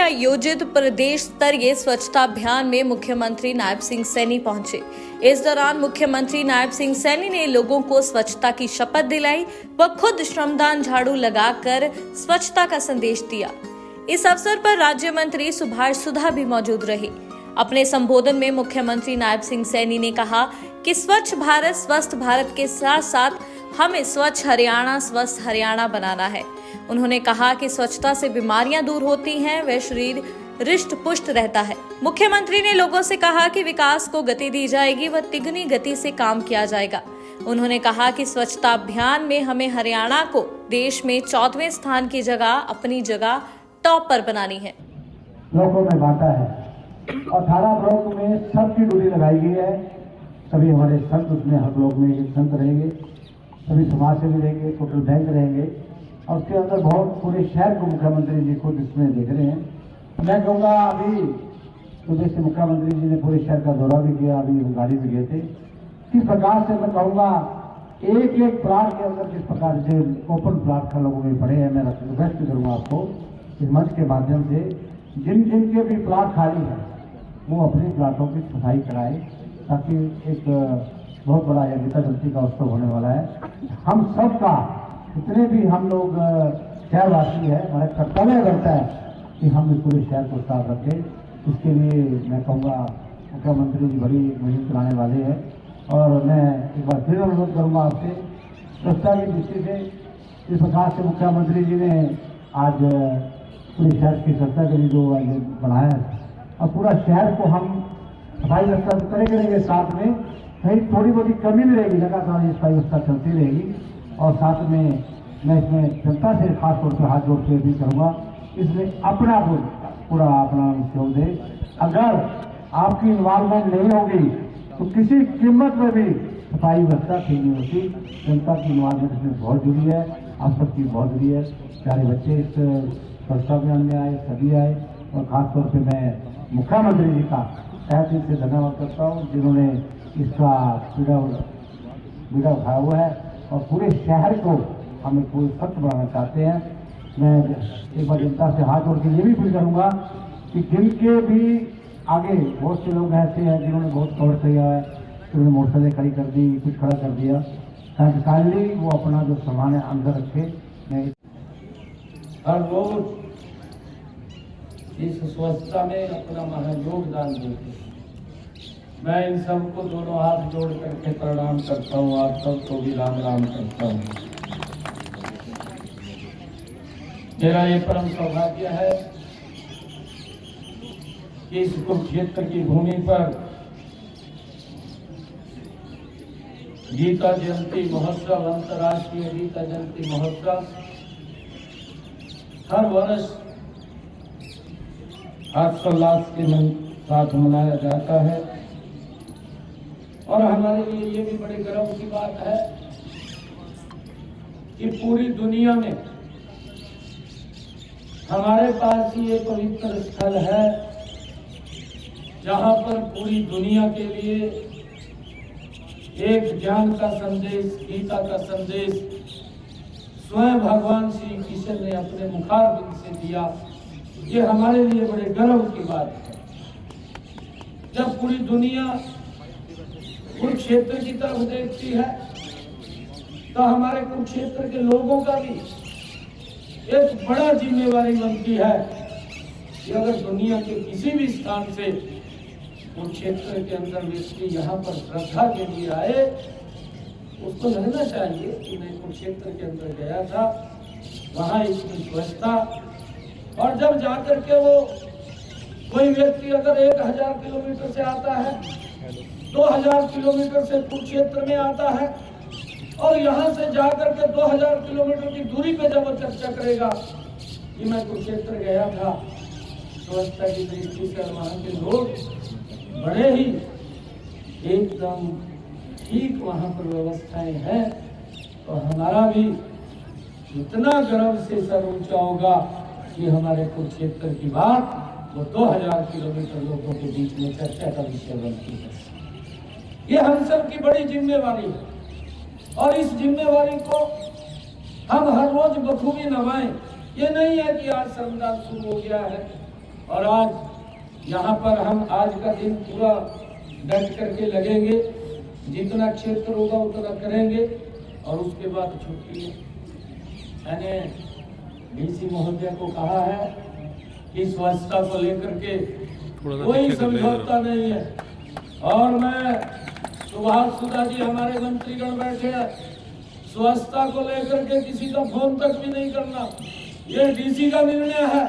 आयोजित प्रदेश स्तरीय स्वच्छता अभियान में मुख्यमंत्री नायब सिंह सैनी पहुंचे। इस दौरान मुख्यमंत्री नायब सिंह सैनी ने लोगों को स्वच्छता की शपथ दिलाई व खुद श्रमदान झाड़ू लगाकर स्वच्छता का संदेश दिया। इस अवसर पर राज्य मंत्री सुभाष सुधा भी मौजूद रहे। अपने संबोधन में मुख्यमंत्री नायब सिंह सैनी ने कहा कि स्वच्छ भारत स्वस्थ भारत के साथ साथ हमें स्वच्छ हरियाणा स्वस्थ हरियाणा बनाना है। उन्होंने कहा कि स्वच्छता से बीमारियां दूर होती हैं व शरीर हृष्ट पुष्ट रहता है। मुख्यमंत्री ने लोगों से कहा कि विकास को गति दी जाएगी व तिगुनी गति से काम किया जाएगा। उन्होंने कहा कि स्वच्छता अभियान में हमें हरियाणा को देश में 14वें स्थान की जगह अपनी जगह टॉप पर बनानी है। ब्लॉकों में बांटा है और 18 ब्लॉक में सबकी ड्यूटी लगाई गई है। सभी हमारे संत उसमें हर ब्लॉक में एक संत रहेंगे, सभी समाज सेवी रहेंगे, टोटल बैंक रहेंगे और उसके अंदर बहुत पूरे शहर को मुख्यमंत्री जी खुद इसमें देख रहे हैं। मैं कहूँगा अभी सुबह से मुख्यमंत्री जी ने पूरे शहर का दौरा भी किया, अभी वो गाड़ी भी गए थे। किस प्रकार से मैं कहूँगा एक एक प्लाट के अंदर किस प्रकार से ओपन प्लाट का लोगों में पड़े हैं। मैं रिक्वेस्ट करूँगा आपको इस मंच के माध्यम से जिन जिन के भी प्लाट खाली है वो अपने प्लाटों की सफाई कराए, ताकि एक बहुत बड़ा गीता जयंती का उत्सव होने वाला है। हम सब का जितने भी हम लोग शहरवासी है, हमारा कर्तव्य बनता है कि हम इस पूरे शहर को साफ रखें। इसके लिए मैं कहूँगा मुख्यमंत्री जी बड़ी मुहिम चलाने वाले हैं और मैं एक बार फिर अनुरोध करूँगा आपसे स्वच्छता की दृष्टि से इस प्रकार से मुख्यमंत्री जी ने आज पूरे शहर की स्वच्छता के लिए जो बनाया है और पूरा शहर को हम सफाई व्यवस्था तो करेंगे, साथ में कहीं थोड़ी बहुत कमी भी रहेगी, लगातार ये सफाई व्यवस्था चलती रहेगी। और साथ में मैं इसमें जनता से खास तौर पर हाथ जोड़ के भी करूँगा, इसमें अपना पूरा अपना सहयोग दे। अगर आपकी इन्वॉल्वमेंट नहीं होगी तो किसी कीमत में भी सफाई व्यवस्था ठीक नहीं होती। जनता की इन्वॉल्वमेंट इसमें बहुत जरूरी है, आप सबकी बहुत जरूरी है। प्यारे बच्चे इस स्वच्छता अभियान में आए, सभी आए और खासतौर पर मैं मुख्यमंत्री जी का तहे दिल से धन्यवाद करता हूँ जिन्होंने इसका बीड़ा उठाया हुआ है और पूरे शहर को हम एक पूरी स्वच्छ बनाना चाहते हैं। मैं एक बार जनता से हाथ जोड़ के ये भी अपील करूँगा कि जिनके भी आगे बहुत से लोग ऐसे हैं जिन्होंने बहुत कवर किया है, उन्होंने मोटरसाइकिल खड़ी कर दी, कुछ खड़ा कर दिया, काइंडली वो अपना जो सामान है अंदर रखे। मैं हर रोज इस स्वच्छता में अपना योगदान देते हैं। मैं इन सबको दोनों हाथ जोड़ करके प्रणाम करता हूँ, आप सबको भी राम राम करता हूँ। मेरा ये परम सौभाग्य है कि इस कुरुक्षेत्र की भूमि पर गीता जयंती महोत्सव, अंतर्राष्ट्रीय गीता जयंती महोत्सव हर वर्ष हर्षोल्लास के साथ मनाया जाता है। और हमारे लिए ये भी बड़े गर्व की बात है कि पूरी दुनिया में हमारे पास ही एक पवित्र स्थल है जहां पर पूरी दुनिया के लिए एक ज्ञान का संदेश, गीता का संदेश स्वयं भगवान श्री कृष्ण ने अपने मुखारबिंद से दिया। ये हमारे लिए बड़े गर्व की बात है। जब पूरी दुनिया कुरुक्षेत्र की तरफ देखती है तो हमारे कुरुक्षेत्र के लोगों का भी एक बड़ा जिम्मेवारी बनती है कि अगर दुनिया के किसी भी स्थान से कुरुक्षेत्र के अंदर व्यक्ति यहाँ पर श्रद्धा के लिए आए, उसको लगना चाहिए कि मैं कुरुक्षेत्र के अंदर गया था, वहाँ इतनी स्वच्छता। और जब जाकर के वो कोई व्यक्ति अगर 1000 किलोमीटर से आता है, 2000 किलोमीटर से कुरुक्षेत्र में आता है और यहाँ से जाकर के 2000 किलोमीटर की दूरी पे जब वो चर्चा करेगा कि मैं कुरुक्षेत्र गया था, स्वच्छता की दृष्टि से वहाँ के लोग बड़े ही एकदम ठीक वहाँ पर व्यवस्थाएं हैं, तो हमारा भी इतना गर्व से सर ऊंचा होगा कि हमारे कुरुक्षेत्र की बात वो 2000 किलोमीटर लोगों के बीच में चर्चा का विषय बनती है। ये हम सब की बड़ी जिम्मेवारी है और इस जिम्मेवारी को हम हर रोज बखूबी निभाएं। ये नहीं है कि आज श्रमदान शुरू हो गया है और आज यहाँ पर हम आज का दिन पूरा डट करके लगेंगे, जितना क्षेत्र होगा उतना करेंगे और उसके बाद छुट्टी है। मैंने डीसी महोदय को कहा है कि स्वच्छता को लेकर के कोई समझौता नहीं है। और मैं सुभाष सुधा जी हमारे मंत्रीगण बैठे हैं, स्वच्छता को लेकर के किसी का फोन तक भी नहीं करना, ये डीसी का निर्णय है।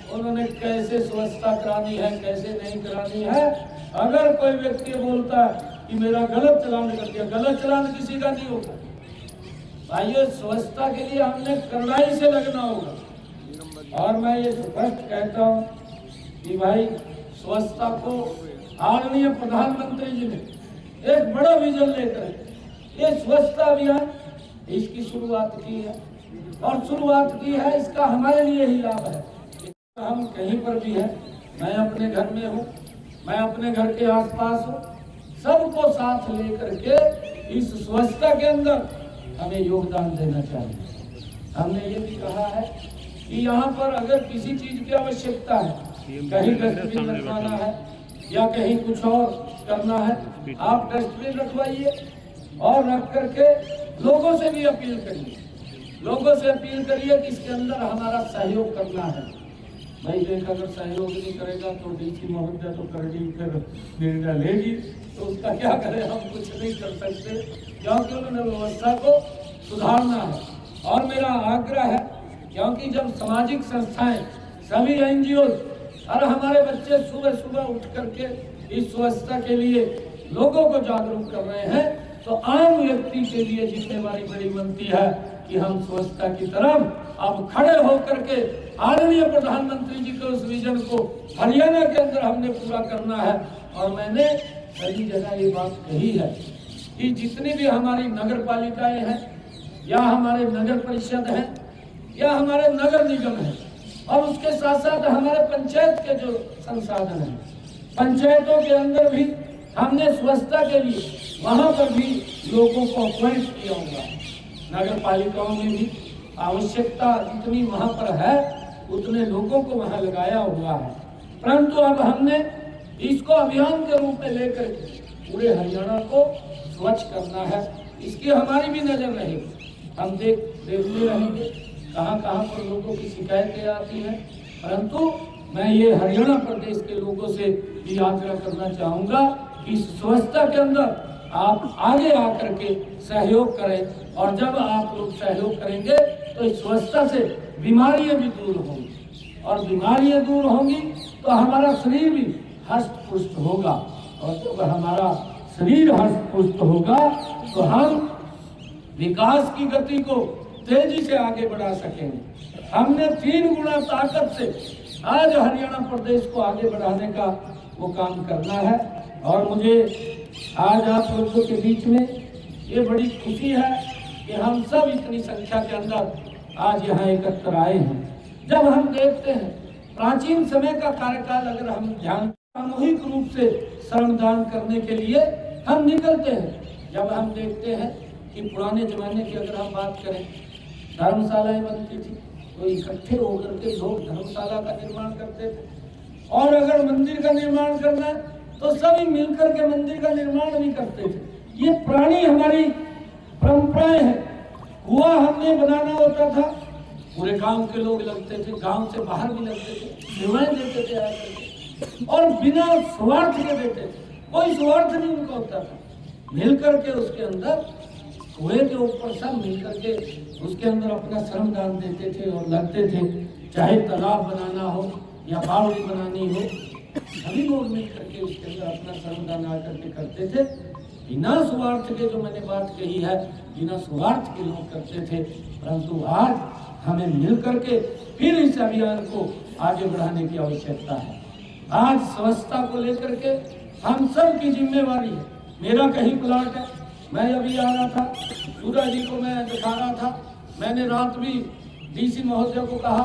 उन्होंने कैसे स्वच्छता करानी है कैसे नहीं करानी है। अगर कोई व्यक्ति बोलता है कि मेरा गलत चलान कर दिया, गलत चलान किसी का नहीं होगा भाइयों। स्वच्छता के लिए हमने कड़ाई से लगना होगा। और मैं ये स्पष्ट कहता हूँ कि भाई स्वच्छता को आदरणीय प्रधानमंत्री जी ने एक बड़ा विजन लेकर ये स्वच्छता अभियान इसकी शुरुआत की है और शुरुआत की है, इसका हमारे लिए ही लाभ है। हम कहीं पर भी हैं, मैं अपने घर में हूँ, मैं अपने घर के आसपास हूँ, सबको साथ लेकर के इस स्वच्छता के अंदर हमें योगदान देना चाहिए। हमने ये भी कहा है कि यहाँ पर अगर किसी चीज की आवश्यकता है, कहीं डस्टबिन रखवाना है या कहीं कुछ और करना है, आप डस्टबिन रखवाइए और रख करके लोगों से भी अपील करिए, लोगों से अपील करिए कि इसके अंदर हमारा सहयोग करना है। भाई देख अगर सहयोग नहीं करेगा तो डीसी महोदय तो करेगी, फिर निर्णय लेगी, तो उसका क्या करें, हम कुछ नहीं कर सकते, क्योंकि उन्होंने व्यवस्था को सुधारना है। और मेरा आग्रह है, क्योंकि जब सामाजिक संस्थाएं, सभी एनजीओ और हमारे बच्चे सुबह सुबह उठ करके इस स्वच्छता के लिए लोगों को जागरूक कर रहे हैं, तो आम व्यक्ति के लिए जिम्मेवारी बड़ी बनती है कि हम स्वच्छता की तरफ अब खड़े होकर के आदरणीय प्रधानमंत्री जी के उस विजन को हरियाणा के अंदर हमने पूरा करना है। और मैंने सभी जगह ये बात कही है कि जितनी भी हमारी नगर पालिकाएं हैं या हमारे नगर परिषद हैं या हमारे नगर निगम हैं और उसके साथ साथ हमारे पंचायत के जो संसाधन हैं, पंचायतों के अंदर भी हमने स्वच्छता के लिए वहां पर भी लोगों को अपॉइंट किया होगा। नगर पालिकाओं में भी आवश्यकता जितनी वहां पर है उतने लोगों को वहां लगाया हुआ है, परंतु अब हमने इसको अभियान के रूप में लेकर पूरे हरियाणा को स्वच्छ करना है। इसकी हमारी भी नजर रहेगी, हम देखते रहेंगे कहां कहां पर लोगों की शिकायतें आती हैं। परंतु मैं ये हरियाणा प्रदेश के लोगों से भी आग्रह करना चाहूंगा कि इस स्वच्छता के अंदर आप आगे आकर के सहयोग करें, और जब आप लोग सहयोग करेंगे तो इस स्वच्छता से बीमारियां भी दूर होंगी, और बीमारियां दूर होंगी तो हमारा शरीर भी हष्ट पुष्ट होगा, और जब हमारा शरीर हष्ट पुष्ट होगा तो हम विकास की गति को तेजी से आगे बढ़ा सकेंगे। हमने 3 गुना ताकत से आज हरियाणा प्रदेश को आगे बढ़ाने का वो काम करना है। और मुझे आज आप लोगों के बीच में ये बड़ी खुशी है कि हम सब इतनी संख्या के अंदर आज यहाँ एकत्र आए हैं। जब हम देखते हैं प्राचीन समय का कार्यकाल, अगर हम ध्यान सामूहिक रूप से श्रमदान करने के लिए हम निकलते हैं, जब हम देखते हैं कि पुराने जमाने की अगर हम बात करें, धर्मशालाएं बनती थी तो इकट्ठे होकर के लोग धर्मशाला का निर्माण करते थे, और अगर मंदिर का निर्माण करना है तो सभी मिलकर के मंदिर का निर्माण भी करते थे। ये पुरानी हमारी परंपराएं हैं। कुआं हमने बनाना होता था, पूरे गांव के लोग लगते थे, गांव से बाहर भी लगते थे, सेवाएं देते थे आकर, और बिना स्वार्थ के देते थे, कोई स्वार्थ नहीं उनका होता था। मिलकर के उसके अंदर कुएं के ऊपर सब मिलकर के उसके अंदर अपना श्रमदान देते थे और लगते थे, चाहे तालाब बनाना हो या बावड़ी बनानी हो, सभी लोग मिलकर के उसके अंदर अपना श्रमदान आकर के करते थे। बिना स्वार्थ के, जो मैंने बात कही है, बिना स्वार्थ के लोग करते थे। परंतु आज हमें मिलकर के फिर इस अभियान को आगे बढ़ाने की आवश्यकता है। आज स्वच्छता को लेकर के हम सब की जिम्मेवारी है। मेरा कहीं प्लाट है, मैं अभी आ रहा था, सूरज जी को मैं दिखा रहा था, मैंने रात भी डीसी महोदय को कहा,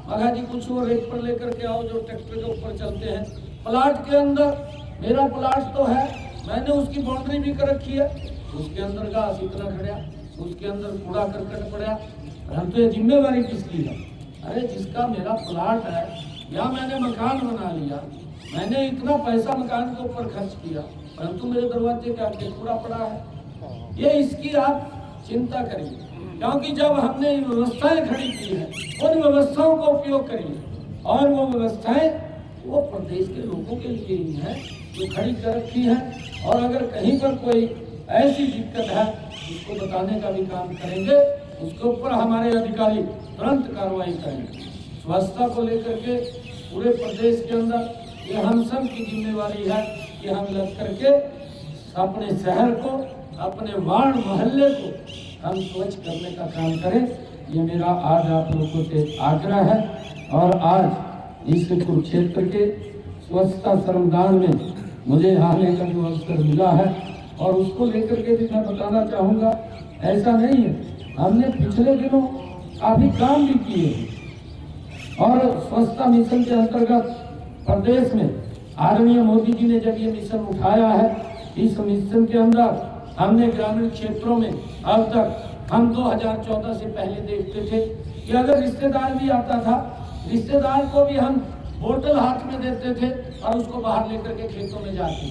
मगा जी कुछ और रेट पर लेकर के आओ जो ट्रैक्टर के ऊपर चलते हैं। प्लाट के अंदर मेरा प्लाट तो है, मैंने उसकी बाउंड्री भी कर रखी है, उसके अंदर घास इतना खड़ा, उसके अंदर कूड़ा करकट पड़ा, परंतु ये जिम्मेवारी किसकी है? अरे जिसका मेरा प्लाट है या मैंने मकान बना लिया, मैंने इतना पैसा मकान के ऊपर खर्च किया, परंतु मेरे दरवाजे के आगे कूड़ा पड़ा है। ये इसकी आप चिंता करिए, क्योंकि जब हमने व्यवस्थाएं खड़ी की है, उन व्यवस्थाओं का उपयोग करिए। और वो व्यवस्थाएं वो प्रदेश के लोगों के लिए ही है जो खड़ी कर रखी है। और अगर कहीं पर कोई ऐसी दिक्कत है उसको बताने का भी काम करेंगे, उसके ऊपर हमारे अधिकारी तुरंत कार्रवाई करेंगे। स्वच्छता को लेकर के पूरे प्रदेश के अंदर ये हम सब की जिम्मेवारी है कि हम लग करके अपने शहर को, अपने वार्ड मोहल्ले को हम स्वच्छ करने का काम करें। ये मेरा आज आप लोगों से आग्रह है। और आज इस कुरुक्षेत्र के स्वच्छता श्रमदान में मुझे आने का जो अवसर मिला है और उसको लेकर के भी मैं बताना चाहूँगा, ऐसा नहीं है, हमने पिछले दिनों काफी काम भी किए हैं। और स्वच्छता मिशन के अंतर्गत प्रदेश में आदरणीय मोदी जी ने जब ये मिशन उठाया है, इस मिशन के अंदर हमने ग्रामीण क्षेत्रों में अब तक हम 2014 से पहले देखते थे कि अगर रिश्तेदार भी आता था, रिश्तेदार को भी हम बोतल हाथ में देते थे और उसको बाहर लेकर के खेतों में जाते।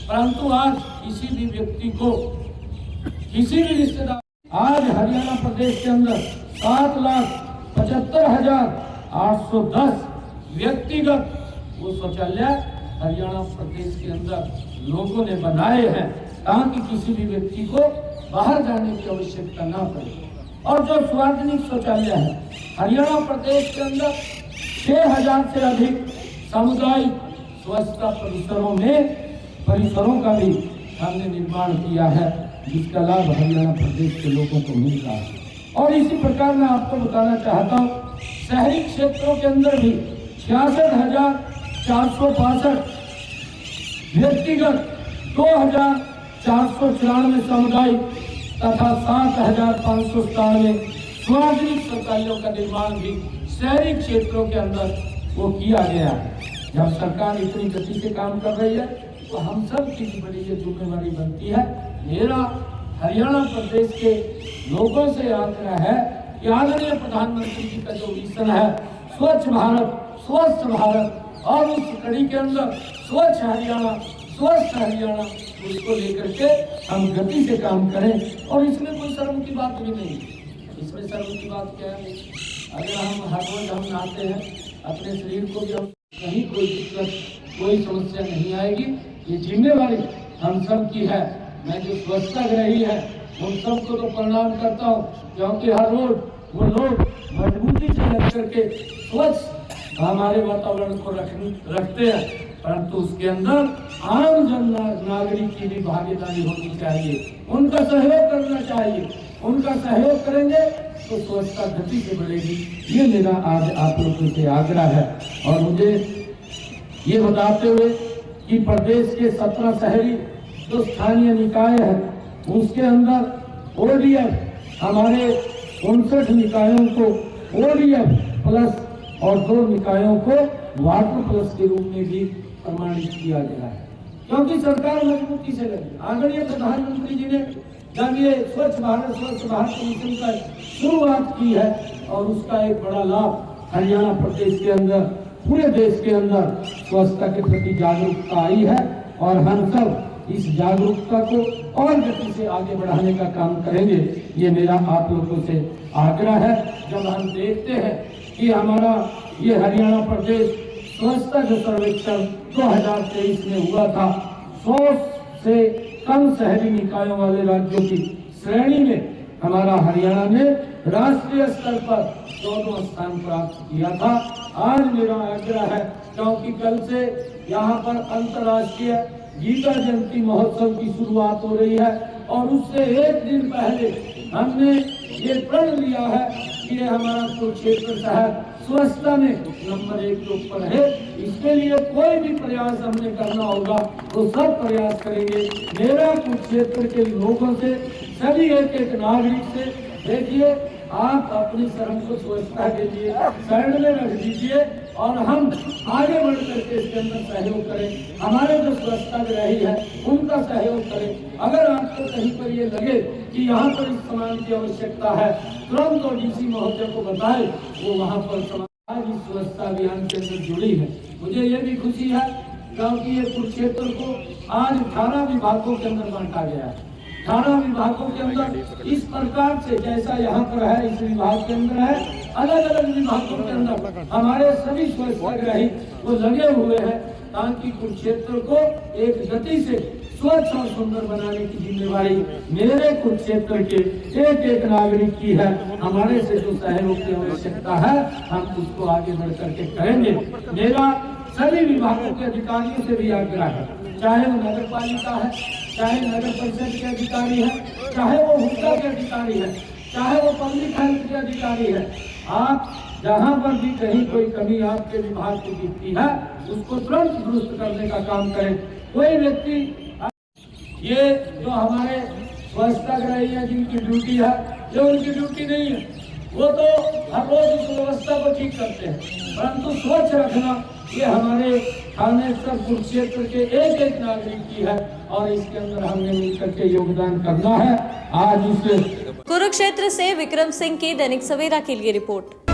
परंतु आज किसी भी व्यक्ति को, किसी भी रिश्तेदार, आज हरियाणा प्रदेश के अंदर 7,75,810 व्यक्तिगत वो शौचालय हरियाणा प्रदेश के अंदर लोगों ने बनाए हैं, ताकि किसी भी व्यक्ति को बाहर जाने की आवश्यकता ना पड़े। और जो सार्वजनिक शौचालय है हरियाणा प्रदेश के अंदर 6,000 से अधिक सामुदायिक स्वच्छता परिसरों का भी हमने निर्माण किया है, जिसका लाभ हरियाणा प्रदेश के लोगों को मिल रहा है। और इसी प्रकार मैं आपको बताना चाहता हूँ, शहरी क्षेत्रों के अंदर भी 66,465 व्यक्तिगत, 2,494 सामुदायिक तथा 7,597 सार्वजनिक शौचालयों का निर्माण भी शहरी क्षेत्रों के अंदर वो किया गया है। जब सरकार इतनी गति से काम कर रही है तो हम सब की बड़ी ये जिम्मेवारी बनती है। मेरा हरियाणा प्रदेश के लोगों से आग्रह है कि आदरणीय प्रधानमंत्री जी का जो मिशन है स्वच्छ भारत, स्वस्थ भारत, और उस कड़ी के अंदर स्वच्छ हरियाणा, स्वस्थ हरियाणा, उसको लेकर के हम गति से काम करें। और इसमें कोई शर्म की बात भी नहीं, इसमें शर्म की बात क्या है? अगर हम हर रोज हम नहाते हैं, अपने शरीर को भी हम कहीं कोई दिक्कत, कोई समस्या नहीं आएगी। ये जिम्मेवारी हम सब की है। मैं जो स्वच्छता ग्रही है उन सबको तो प्रणाम करता हूँ, क्योंकि हर रोज वो लोग मजबूती से लग करके स्वच्छ हमारे वातावरण को रखते हैं, परंतु उसके अंदर आम जन नागरिक की भी भागीदारी होनी चाहिए, उनका सहयोग करना चाहिए। उनका सहयोग करेंगे तो स्वच्छता गति से बढ़ेगी। ये मेरा आज आप लोगों से आग्रह है। और मुझे ये बताते हुए कि प्रदेश के 17 शहरी जो स्थानीय निकाय है उसके अंदर ODF हमारे 59 निकायों को ODF प्लस और 2 निकायों को वाटर प्लस के रूप में भी प्रमाणित किया गया है, क्योंकि सरकार मजबूती से लगी। आदरणीय प्रधानमंत्री जी ने जब ये स्वच्छ भारत मिशन का शुरुआत की है और उसका एक बड़ा लाभ हरियाणा प्रदेश के अंदर, पूरे देश के अंदर स्वच्छता के प्रति जागरूकता आई है। और हम सब इस जागरूकता को और गति से आगे बढ़ाने का काम करेंगे। ये मेरा आप लोगों से आग्रह है। जब हम देखते हैं कि हमारा ये हरियाणा प्रदेश स्वच्छता जो सर्वेक्षण 2023 में हुआ था, 100 से कम शहरी निकायों वाले राज्यों की श्रेणी में हमारा हरियाणा ने राष्ट्रीय स्तर पर 14वां स्थान प्राप्त किया था। आज मेरा आग्रह है, क्योंकि कल से यहाँ पर अंतर्राष्ट्रीय गीता जयंती महोत्सव की शुरुआत हो रही है और उससे एक दिन पहले हमने ये प्रण लिया है कि हमारा कुरुक्षेत्र शहर स्वच्छता में नंबर 1 के ऊपर है। इसके लिए कोई भी प्रयास हमने करना होगा तो सब प्रयास करेंगे। मेरा कुरुक्षेत्र के लोगों से, सभी एक नागरिक से, देखिए आप अपनी शरण को स्वच्छता के लिए शरण में रख दीजिए और हम आगे बढ़ करके इसके अंदर सहयोग करें। हमारे जो स्वच्छता ग्रही है उनका सहयोग करें। अगर आपको कहीं पर ये लगे कि यहाँ पर इस सामान की आवश्यकता है, तुरंत और डीसी महोदय को बताएं, वो वहाँ पर आज इस स्वच्छता अभियान के अंदर जुड़ी है। मुझे ये भी खुशी है क्योंकि ये कुरुक्षेत्र को आज 18 विभागों के अंदर बांटा गया है। 18 विभागों के अंदर इस प्रकार से जैसा यहाँ पर है, इस विभाग के अंदर है, अलग अलग विभागों के अंदर हमारे सभी स्वच्छताग्रही वो लगे हुए हैं ताकि कुरुक्षेत्र को एक गति से स्वच्छ और सुंदर बनाने की जिम्मेवारी मेरे कुरुक्षेत्र के एक एक नागरिक की है। हमारे से जो सहयोग की आवश्यकता है हम उसको आगे बढ़ करके करेंगे। मेरा सभी विभागों के अधिकारियों से भी आग्रह है, चाहे वो नगर पालिका है, चाहे नगर परिषद के अधिकारी है, चाहे वो हुक्का के अधिकारी है, चाहे वो पब्लिक हेल्थ के अधिकारी है, आप जहाँ पर भी कहीं कोई कमी आपके विभाग को दिखती है उसको तुरंत दुरुस्त करने का काम करें। कोई व्यक्ति ये जो हमारे स्वच्छताग्रही है जिनकी ड्यूटी है, ये उनकी ड्यूटी नहीं है, वो तो हर रोज इस व्यवस्था को ठीक करते हैं, परंतु स्वच्छ रखना ये हमारे थानेसर कुरुक्षेत्र के एक एक नागरिक की है और इसके अंदर हमने मिलकर के योगदान करना है। आज इस कुरुक्षेत्र से विक्रम सिंह की दैनिक सवेरा के लिए रिपोर्ट।